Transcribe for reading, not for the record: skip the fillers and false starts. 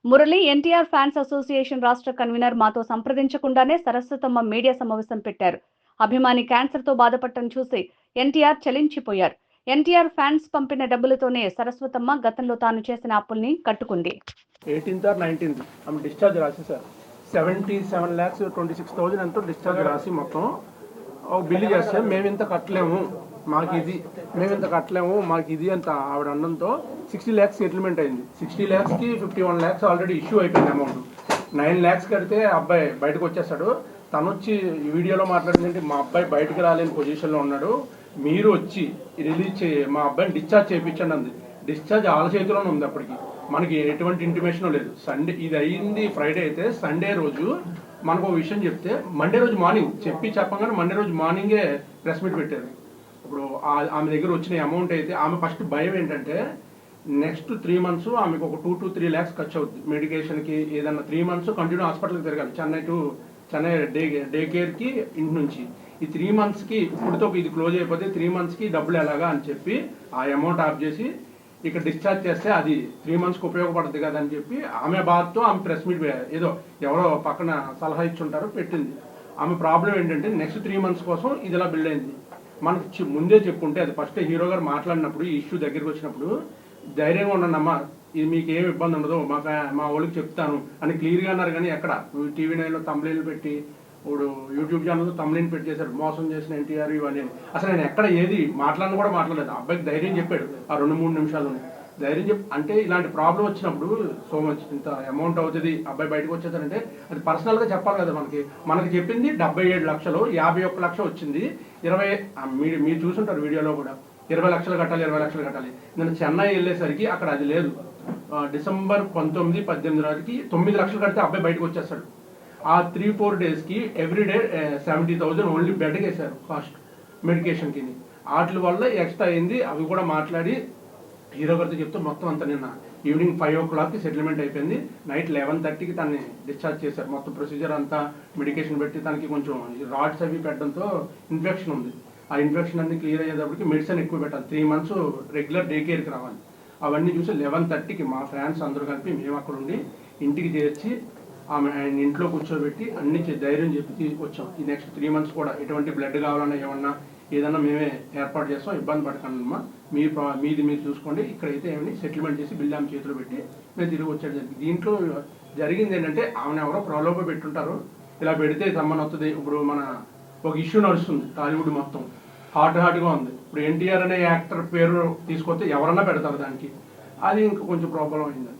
Murali NTR fans association రాష్ట్ర convener మాతో సంప్రదించకుండానే Saraswatamma media సమావేశం పెట్టారు. అభిమాని క్యాన్సర్ తో బాధపడటం చూసి ఎన్టీఆర్ చలించిపోయారు. ఎన్టీఆర్ ఫ్యాన్స్ పంపిన డబ్బులతోనే సరస్వతమ్మ గతంలో తాను చేసిన అప్పుల్ని కట్టుకుంది. 18th or 19th ఆమె డిశ్చార్జ్ రాసి సార్ 77,26,000 ఎంతో డిశ్చార్జ్ రాసి మొత్తం ఒక బిల్లు చేస్తే మేమింత కట్టలేము మాకు ఇది అంత ఆవిడ అన్నంతో 60 lakhs సెటిల్మెంట్ అయింది. 60 lakhsకి 51 lakhs ఆల్రెడీ ఇష్యూ అయిపోయింది అమౌంట్. 9 lakhs కడితే అబ్బాయి బయటకు వచ్చేస్తాడు. తను వచ్చి ఈ వీడియోలో మాట్లాడిందంటే మా అబ్బాయి బయటకు రాలేని పొజిషన్లో ఉన్నాడు, మీరు వచ్చి రిలీజ్ మా అబ్బాయిని డిశ్చార్జ్ చేయించండి అంది. డిశ్చార్జ్ వాళ్ళ చేతిలోనే ఉంది. అప్పటికి మనకి ఎటువంటి ఇంటిమేషన్ లేదు. సండే ఇది అయ్యింది ఫ్రైడే అయితే సండే రోజు మనకు ఒక విషయం చెప్తే మండే రోజు మార్నింగ్ చెప్పగానే మండే రోజు మార్నింగే ప్రెస్ మీట్ పెట్టారు. ఇప్పుడు ఆమె దగ్గర వచ్చిన అమౌంట్ అయితే ఆమె ఫస్ట్ భయం ఏంటంటే నెక్స్ట్ 3 months ఆమెకు ఒక 2 to 3 lakhs ఖర్చు అవుతుంది మెడికేషన్కి. ఏదన్నా 3 months కంటిన్యూ హాస్పిటల్కి తిరగాలి, చెన్నై డే కేర్కి ఇంటి నుంచి. ఈ 3 monthsకి ఇప్పుడుతో ఇది క్లోజ్ అయిపోతే 3 monthsకి డబ్బులు ఎలాగా అని చెప్పి ఆ అమౌంట్ ఆఫ్ చేసి ఇక్కడ డిశ్చార్జ్ చేస్తే అది 3 monthsకి ఉపయోగపడుతుంది కదా అని చెప్పి ఆమె బాధతో ఆమె ప్రెస్ మీట్ ఏదో ఎవరో పక్కన సలహా ఇచ్చుంటారో పెట్టింది. ఆమె ప్రాబ్లం ఏంటంటే నెక్స్ట్ 3 months కోసం ఇది ఇలా బిల్డ్ అయింది. మనకి ముందే చెప్పుకుంటే అది ఫస్ట్ హీరో గారు మాట్లాడినప్పుడు ఈ ఇష్యూ దగ్గరికి వచ్చినప్పుడు ధైర్యంగా ఉండనమ్మా, ఇది మీకు ఏమి ఇబ్బంది ఉండదు, మా వాళ్ళకి చెప్తాను అని క్లియర్గా అన్నారు. కానీ ఎక్కడ టీవీ 9లో తమ్ముళ్ళు పెట్టి ఇప్పుడు యూట్యూబ్ ఛానల్లో తమ్ముళ్ళని పెట్టి చేశారు, మోసం చేసిన ఎన్టీఆర్ ఇవన్నీ. అసలు నేను ఎక్కడ ఏది మాట్లాడిన కూడా మాట్లాడలేదు. అబ్బాయికి ధైర్యం చెప్పాడు ఆ 2-3 నిమిషాల్లోనే ధైర్యం అంటే ఇలాంటి ప్రాబ్లం వచ్చినప్పుడు సో మచ్ ఇంత అమౌంట్ అవుతుంది అబ్బాయి బయటకు వచ్చేసారంటే అది పర్సనల్గా చెప్పాలి కదా. మనకి చెప్పింది 77 లక్షలు, 51 లక్షలు వచ్చింది. 20 మీరు చూసుంటారు వీడియోలో కూడా 20 లక్షలు కట్టాలి. నేను చెన్నై వెళ్ళేసరికి అక్కడ అది లేదు. డిసెంబర్ 19, 18 రోజుకి 9 లక్షలు కడితే అబ్బాయి బయటకు వచ్చేస్తాడు. ఆ 3-4 daysకి ఎవ్రీడే 70,000 ఓన్లీ బెడ్కి వేశారు కాస్ట్ మెడికేషన్కి. వాటి వల్ల ఎక్స్ట్రా అయింది. అవి కూడా మాట్లాడి హీరో గారితో చెప్తే మొత్తం అంతా నిన్న ఈవినింగ్ 5 o'clockకి సెటిల్మెంట్ అయిపోయింది. నైట్ 11:30కి తనని డిశ్చార్జ్ చేశారు. మొత్తం ప్రొసీజర్ అంతా మెడికేషన్ పెట్టి తనకి కొంచెం రాడ్స్ అవి పెట్టడంతో ఇన్ఫెక్షన్ ఉంది. ఆ ఇన్ఫెక్షన్ అన్ని క్లియర్ అయ్యేటప్పటికి మెడిసిన్ ఎక్కువ పెట్టాలి. 3 months రెగ్యులర్ డే కేర్కి రావాలి. అవన్నీ చూసి 11:30కి మా ఫ్రెండ్స్ అందరూ కలిపి మేము అక్కడ ఉండి ఇంటికి చేర్చి ఆమె ఆయన ఇంట్లో కూర్చోబెట్టి అన్ని ధైర్యం చెప్పి వచ్చాం. ఈ నెక్స్ట్ 3 months కూడా ఎటువంటి బ్లడ్ కావాలన్నా ఏదన్నా మేమే ఏర్పాటు చేస్తాం, ఇబ్బంది పడకమ్మా, మీది మీరు చూసుకోండి, ఇక్కడైతే ఏమని సెటిల్మెంట్ చేసి బిల్ ఆమె చేతిలో పెట్టి మేము తిరిగి వచ్చాడు జరిగింది. దీంట్లో జరిగింది ఏంటంటే ఆమెను ఎవరో ప్రలోభ పెట్టుంటారు, ఇలా పెడితే సమ్మన్ అవుతుంది. ఇప్పుడు మన ఒక ఇష్యూ నడుస్తుంది టాలీవుడ్ మొత్తం హాట్గా ఉంది. ఇప్పుడు ఎన్టీఆర్ అనే యాక్టర్ పేరు తీసుకొస్తే ఎవరన్నా పెడతారు దానికి, అది ఇంకా కొంచెం ప్రాబ్లం అయింది.